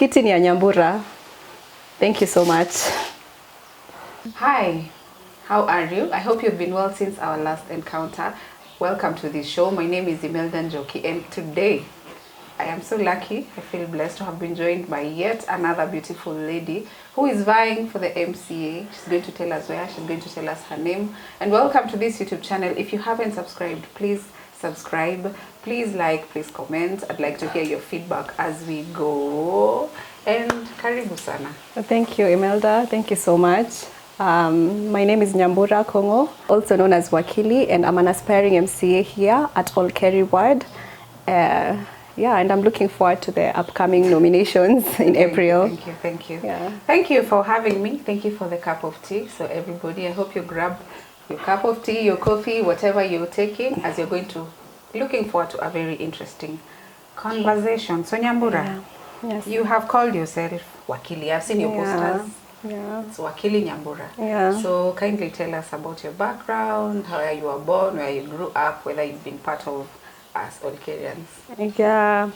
Kiti ni ya Nyambura. Thank you so much. Hi, how are you? I hope you've been well since our last encounter. Welcome to this show. My name is Imelda Njoki, and today I am so lucky, I feel blessed to have been joined by yet another beautiful lady who is vying for the MCA. She's going to tell us where, she's going to tell us her name. And welcome to this YouTube channel. If you haven't subscribed, please subscribe, please like, please comment. I'd like to hear your feedback as we go. And karibu sana. Thank you, Imelda. Thank you so much. My name is Nyambura Kongo, also known as Wakili, and I'm an aspiring MCA here at Olkeri ward. Yeah, and I'm looking forward to the upcoming nominations in April. Thank you. Yeah. Thank you for having me. Thank you for the cup of tea. So everybody, I hope you grab your cup of tea, your coffee, whatever you're taking, as you're going to, looking forward to a very interesting conversation. So Nyambura, Yes. you have called yourself Wakili. I've seen your posters. Yeah. It's Wakili Nyambura. Yeah. So kindly tell us about your background, how you were born, where you grew up, whether you've been part of us Olkerians. Yeah.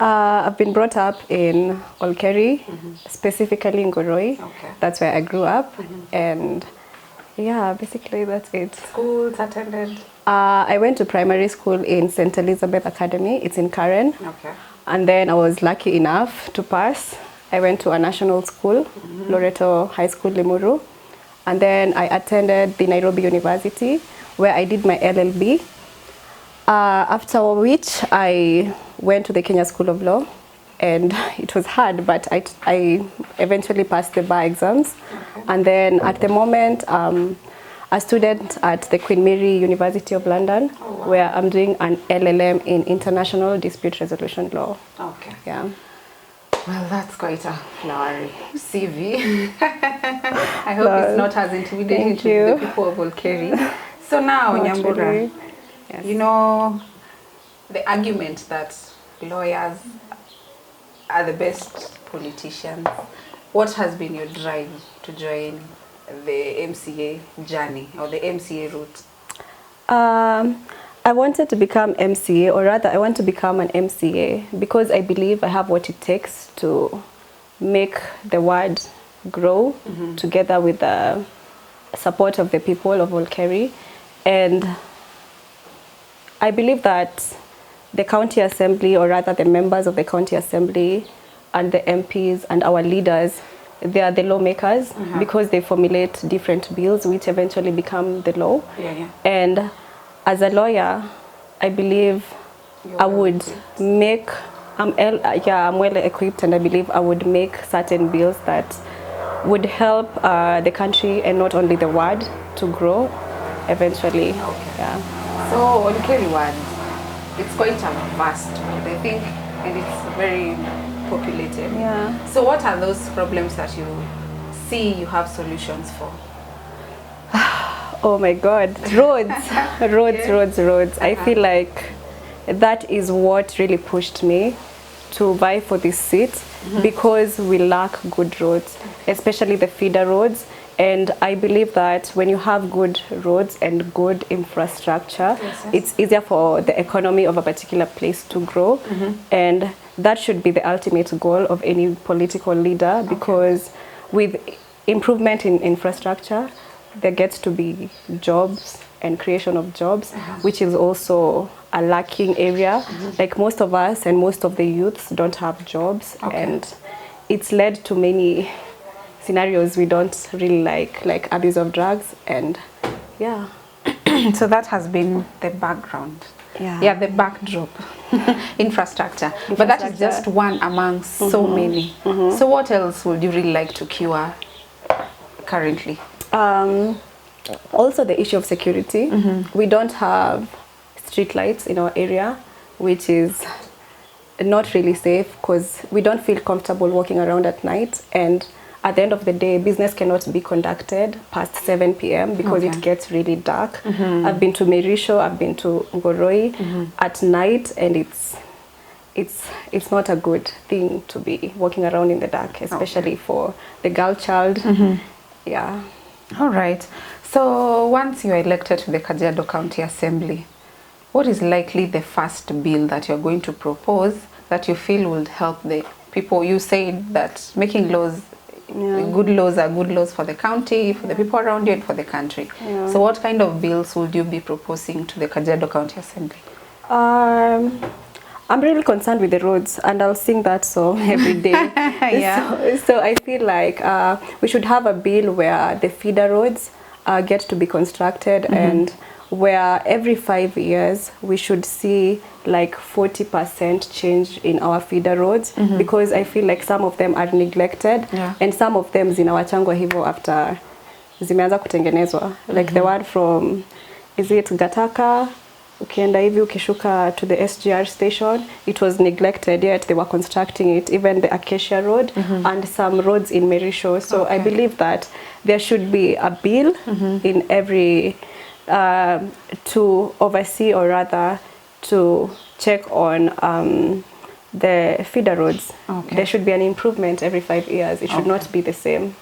I've been brought up in Olkeri, specifically in Goroi. Okay. That's where I grew up. And yeah, basically that's it. Schools attended? I went to primary school in St. Elizabeth Academy. It's in Karen. Okay. And then I was lucky enough to pass. I went to a national school, Loreto High School, Limuru. And then I attended the Nairobi University, where I did my LLB. After which I went to the Kenya School of Law, and it was hard, but I eventually passed the bar exams. Okay. And then at the moment, a student at the Queen Mary University of London, where I'm doing an LLM in International Dispute Resolution Law. Okay. Yeah. Well, that's quite a flowery CV. I hope it's not as intimidating to the people of Olkeri. So now, Nyambura, Yes. you know the argument that lawyers are the best politicians. What has been your drive to join the MCA journey or the MCA route? I wanted to become MCA, or rather I want to become an MCA because I believe I have what it takes to make the ward grow together with the support of the people of Olkeri. And I believe that the county assembly, or rather the members of the county assembly and the MPs and our leaders, they are the lawmakers because they formulate different bills which eventually become the law. And as a lawyer, I believe I would make, I'm well equipped, and I believe I would make certain bills that would help the country and not only the ward to grow eventually. Yeah. So Olkeri ward, it's quite a vast ward, I think, and it's very populated. Yeah. So what are those problems that you see you have solutions for? Oh my God, roads. I feel like that is what really pushed me to vie for this seat because we lack good roads, especially the feeder roads. And I believe that when you have good roads and good infrastructure, it's easier for the economy of a particular place to grow. And that should be the ultimate goal of any political leader, because with improvement in infrastructure, there gets to be jobs and creation of jobs, which is also a lacking area. Like most of us and most of the youths don't have jobs, and it's led to many scenarios we don't really like abuse of drugs, and yeah. So that has been the background. Yeah, the backdrop. Infrastructure. But that is just one amongst so many. So what else would you really like to cure currently? Also the issue of security. We don't have street lights in our area, which is not really safe because we don't feel comfortable walking around at night, and at the end of the day, business cannot be conducted past 7 p.m. because it gets really dark. I've been to Merisho, I've been to Ngoroi at night, and it's not a good thing to be walking around in the dark, especially for the girl child. Yeah. All right. So once you are elected to the Kajiado County Assembly, what is likely the first bill that you're going to propose that you feel will help the people, you said that making laws, good laws are good laws for the county, for the people around you, and for the country. So what kind of bills would you be proposing to the Kajiado County Assembly? I'm really concerned with the roads, and I'll sing that song every day. So I feel like we should have a bill where the feeder roads get to be constructed, and where every 5 years we should see like 40% change in our feeder roads, because I feel like some of them are neglected, and some of them zinawachangwa hivyo after zimeanza kutengenezwa, like the one from, is it Gataka, ukienda hivi ukishuka to the SGR station, it was neglected, yet they were constructing it, even the Acacia Road and some roads in Merisho. So I believe that there should be a bill in every to oversee, or rather to check on the feeder roads. There should be an improvement every 5 years. It should not be the same.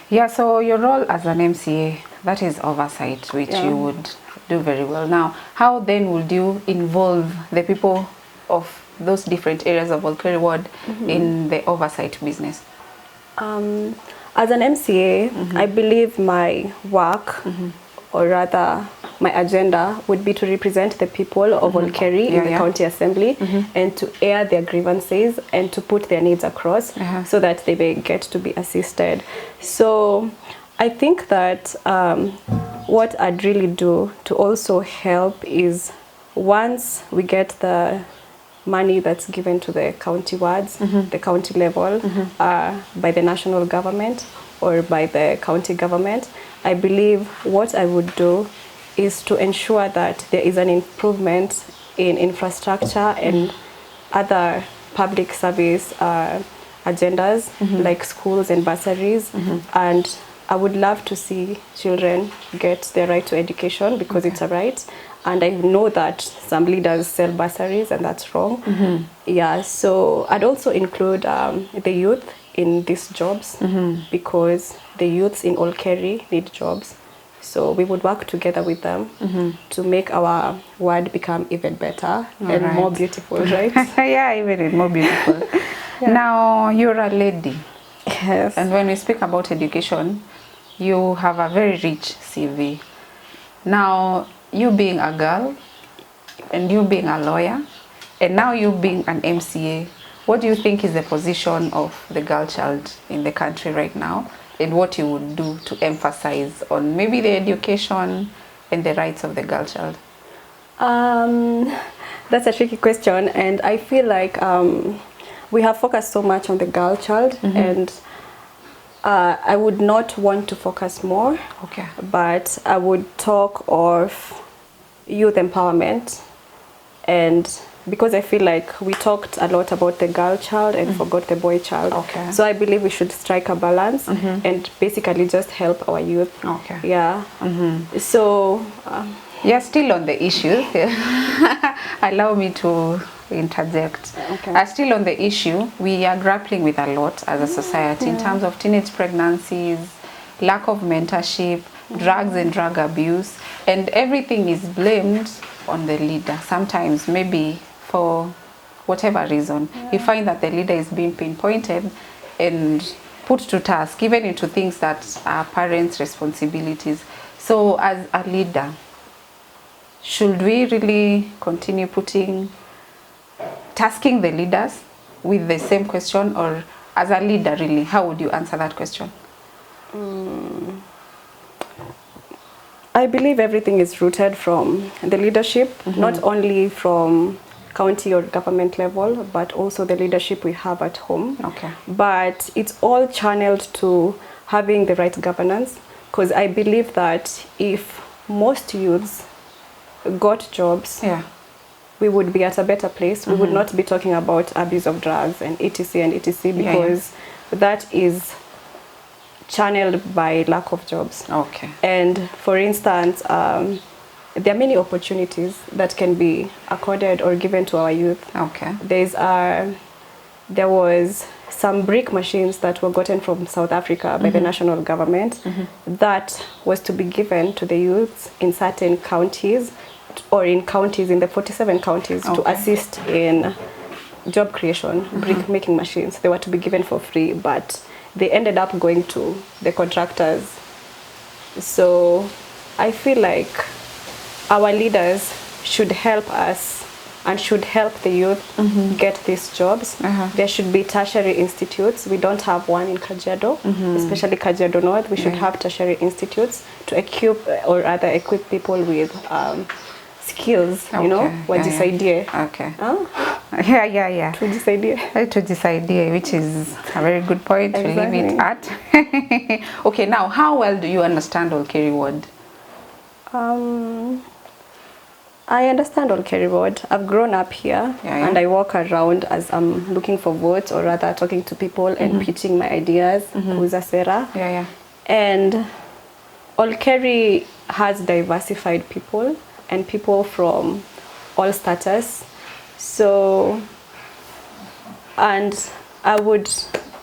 Yeah, so your role as an MCA, that is oversight, which you would do very well. Now, how then would you involve the people of those different areas of Olkeri ward in the oversight business? As an MCA, I believe my work, or rather my agenda, would be to represent the people of Olkeri in the county assembly, and to air their grievances and to put their needs across so that they may get to be assisted. So I think that what I'd really do to also help is, once we get the money that's given to the county wards, the county level, by the national government or by the county government, I believe what I would do is to ensure that there is an improvement in infrastructure and other public service agendas, like schools and bursaries. And I would love to see children get their right to education, because it's a right. And I know that some leaders sell bursaries, and that's wrong. Yeah, so I'd also include the youth in these jobs, because the youths in Olkeri need jobs. So we would work together with them to make our ward become even better and more beautiful, right? Yeah, even more beautiful. Now, you're a lady. Yes. And when we speak about education, you have a very rich CV. Now, you being a girl, and you being a lawyer, and now you being an MCA, what do you think is the position of the girl child in the country right now, and what you would do to emphasize on maybe the education and the rights of the girl child? That's a tricky question, and I feel like we have focused so much on the girl child, and I would not want to focus more, but I would talk of youth empowerment, and because I feel like we talked a lot about the girl child and forgot the boy child. So I believe we should strike a balance and basically just help our youth. Yeah. So yeah, still on the issue. Allow me to interject. Still on the issue, we are grappling with a lot as a society in terms of teenage pregnancies, lack of mentorship, drugs and drug abuse, and everything is blamed on the leader. Sometimes maybe for whatever reason, you find that the leader is being pinpointed and put to task, even into things that are parents' responsibilities. So as a leader, should we really continue tasking the leaders with the same question, or as a leader really, how would you answer that question? I believe everything is rooted from the leadership, not only from county or government level, but also the leadership we have at home. But it's all channeled to having the right governance, because I believe that if most youths got jobs, we would be at a better place. We would not be talking about abuse of drugs and etc and etc, because that is channeled by lack of jobs. And for instance, there are many opportunities that can be accorded or given to our youth. There was some brick machines that were gotten from South Africa by the national government that was to be given to the youths in certain counties, or in counties, in the 47 counties, to assist in job creation, brick making machines. They were to be given for free, but they ended up going to the contractors. So I feel like our leaders should help us and should help the youth get these jobs. There should be tertiary institutes. We don't have one in Kajiado, especially Kajiado North. We should have tertiary institutes to equip or rather equip people with skills, you know, wajisaidie. Okay. Yeah. Tujisaidie. Which is a very good point to leave it at. Okay, now how well do you understand Olkeri ward? I understand Olkeri ward. I've grown up here and I walk around as I'm looking for votes or rather talking to people and pitching my ideas, kuuza sera. And Olkeri has diversified people and people from all status. So, and I would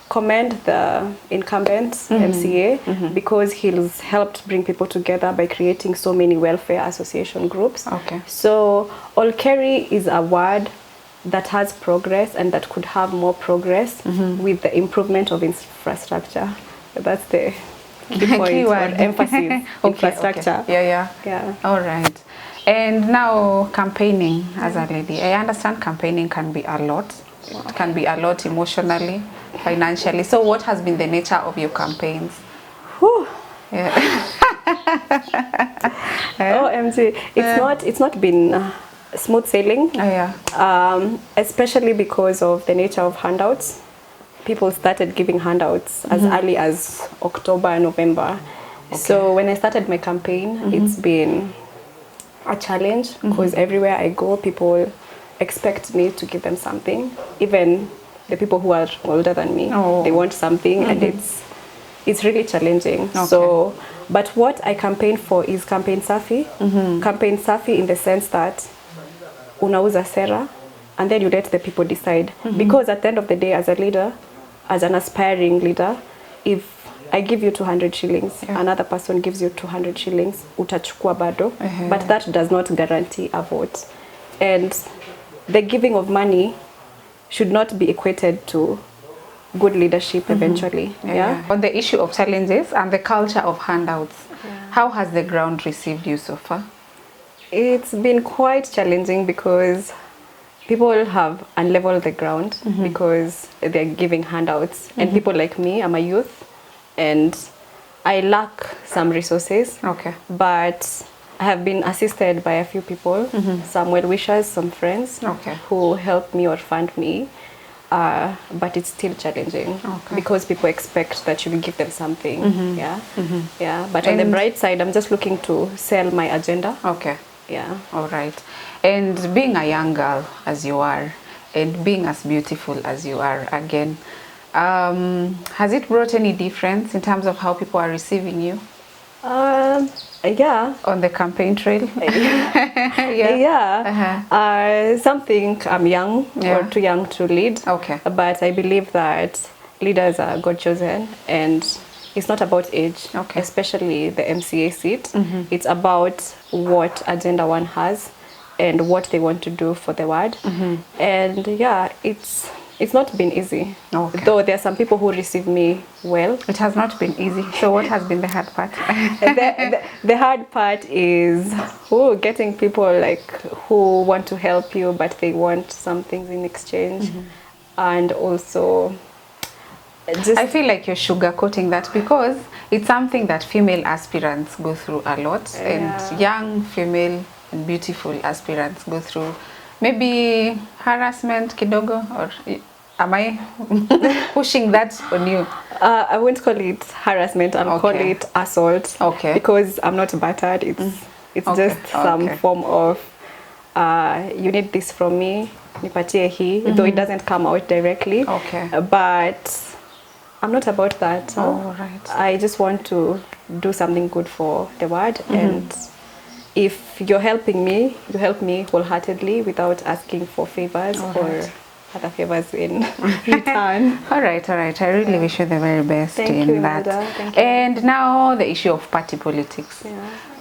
commend the incumbent MCA because he's helped bring people together by creating so many welfare association groups. So Olkeri is a ward that has progress and that could have more progress with the improvement of infrastructure. That's the key point or emphasis. Infrastructure. Yeah. All right. And now campaigning as a lady. I understand campaigning can be a lot. It can be a lot emotionally, financially. So what has been the nature of your campaigns? OMG. It's not been smooth sailing. Especially because of the nature of handouts. People started giving handouts as early as October, November. So when I started my campaign, it's been a challenge because everywhere I go, people expect me to give them something. Even the people who are older than me, they want something, and it's really challenging. So, but what I campaign for is campaign safi. Campaign safi in the sense that unauza sera, and then you let the people decide. Because at the end of the day, as a leader, as an aspiring leader, if I give you 200 shillings, another person gives you 200 shillings, utachukua bado, but that does not guarantee a vote. And the giving of money should not be equated to good leadership eventually. On the issue of challenges and the culture of handouts, how has the ground received you so far? It's been quite challenging because people have unleveled the ground because they're giving handouts. And people like me, I'm a youth, and I lack some resources. But I have been assisted by a few people, some well-wishers, some friends who help me or fund me. But it's still challenging because people expect that you will give them something. But on the bright side, I'm just looking to sell my agenda. All right. And being a young girl as you are, and being as beautiful as you are again, has it brought any difference in terms of how people are receiving you? On the campaign trail? Some think I'm young or too young to lead. But I believe that leaders are God chosen, and it's not about age, especially the MCA seat. It's about what agenda one has and what they want to do for the ward. And it's not been easy. Though there are some people who receive me well. It has not been easy. So what has been the hard part? The hard part is getting people like who want to help you, but they want some things in exchange. And also I feel like you're sugarcoating that because it's something that female aspirants go through a lot, and young female and beautiful aspirants go through. Maybe harassment kidogo, or am I pushing that on you? I won't call it harassment. I'll call it assault. Because I'm not battered. It's just some form of you need this from me, nipatie hii, though it doesn't come out directly. But I'm not about that. I just want to do something good for the ward, and if you're helping me, you help me wholeheartedly without asking for favors or other favors in return. All right. I really wish you the very best in that. Thank you. And now the issue of party politics.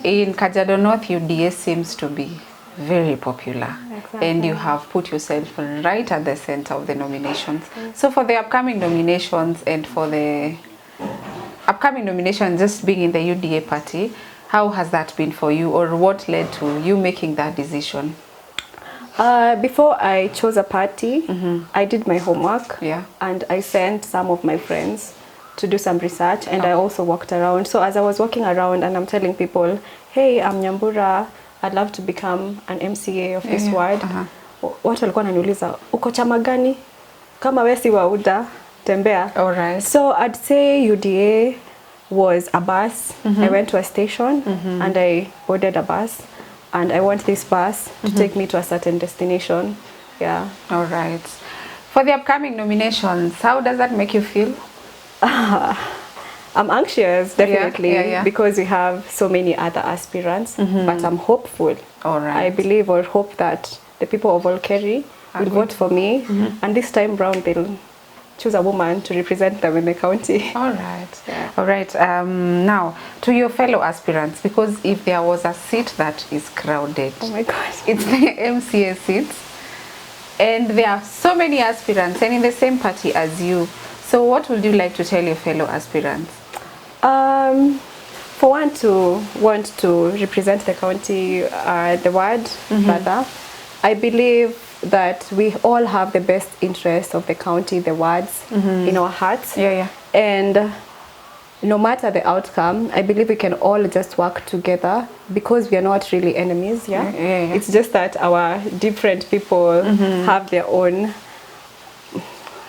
In Kajiado North, UDA seems to be very popular. Exactly. And you have put yourself right at the center of the nominations. So for the upcoming nominations and for the upcoming nominations, just being in the UDA party, how has that been for you, or what led to you making that decision? Before I chose a party, I did my homework, Yeah. and I sent some of my friends to do some research, and I also walked around. So as I was walking around and I'm telling people, hey, I'm Nyambura, I'd love to become an MCA of this ward. Watu walikuwa wananiuliza, uko chama gani? Kama wewe si wa UDA, tembea. All right. So I'd say UDA was a bus. I went to a station and I boarded a bus, and I want this bus to take me to a certain destination. Yeah. All right. For the upcoming nominations, how does that make you feel? I'm anxious, definitely, because we have so many other aspirants, but I'm hopeful. All right. I believe or hope that the people of Olkeri will vote for me, and this time round they'll choose a woman to represent them in the county. All right. Yeah. All right. Now, to your fellow aspirants, because if there was a seat that is crowded, Oh my God. it's the MCA seats, and there are so many aspirants and in the same party as you. So what would you like to tell your fellow aspirants? For one to want to represent the county, the ward, rather, I believe that we all have the best interests of the county, the wards, in our hearts. And no matter the outcome, I believe we can all just work together, because we are not really enemies. It's just that our different people have their own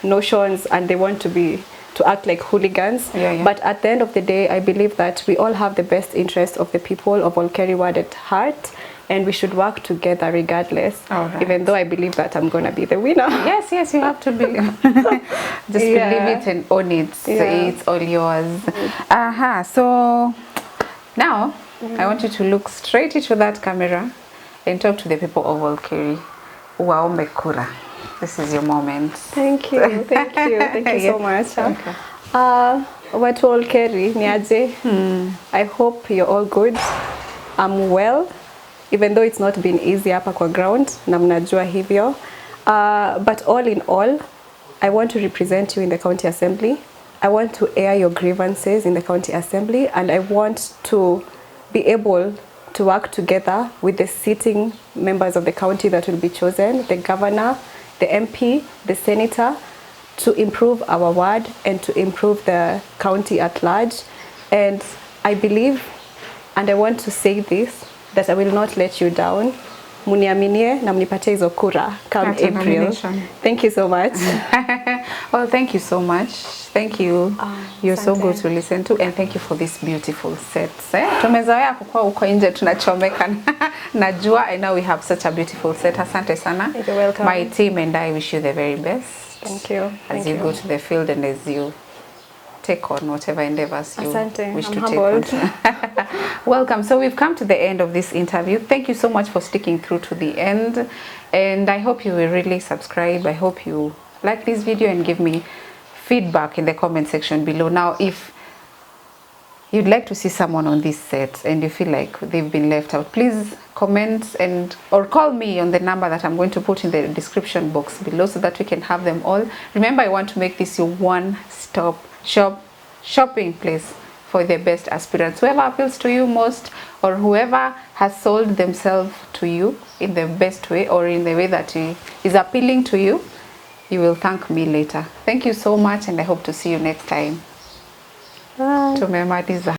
notions and they want to act like hooligans. But at the end of the day, I believe that we all have the best interest of the people of Olkeri ward at heart, and we should work together regardless. Even though I believe that I'm gonna be the winner. Yes, you have to believe. Just believe it and own it. So it's all yours. So now I want you to look straight into that camera and talk to the people of Olkeri. Waombe kura. This is your moment. Thank you so much. Watu Olkeri, niaje? I hope you're all good. I'm well, even though it's not been easy hapa kwa ground, na mnajua hivyo. But all in all, I want to represent you in the county assembly. I want to air your grievances in the county assembly, and I want to be able to work together with the sitting members of the county that will be chosen, the governor, the MP, the senator, to improve our ward and to improve the county at large. And I believe, and I want to say this, that I will not let you down. Muniaminie na mnipatie hizo kura come April. Thank you so much. Well, thank you so much. Thank you. You're so good to listen to, and thank you for this beautiful set. Tumezoea kukua uko nje tunachomeka na jua. I know we have such a beautiful set. Asante sana. You're welcome. My team and I wish you the very best. Thank you. As you go to the field and as you take on whatever endeavors you wish to take on. Welcome. So we've come to the end of this interview. Thank you so much for sticking through to the end, and I hope you will really subscribe. I hope you like this video and give me feedback in the comment section below. Now, if you'd like to see someone on this set and you feel like they've been left out, please comment or call me on the number that I'm going to put in the description box below, so that we can have them all. Remember, I want to make this your one-stop shopping place for the best aspirants. Whoever appeals to you most, or whoever has sold themselves to you in the best way, or in the way that is appealing to you, you will thank me later. Thank you so much, and I hope to see you next time. Bye. Tumemaliza.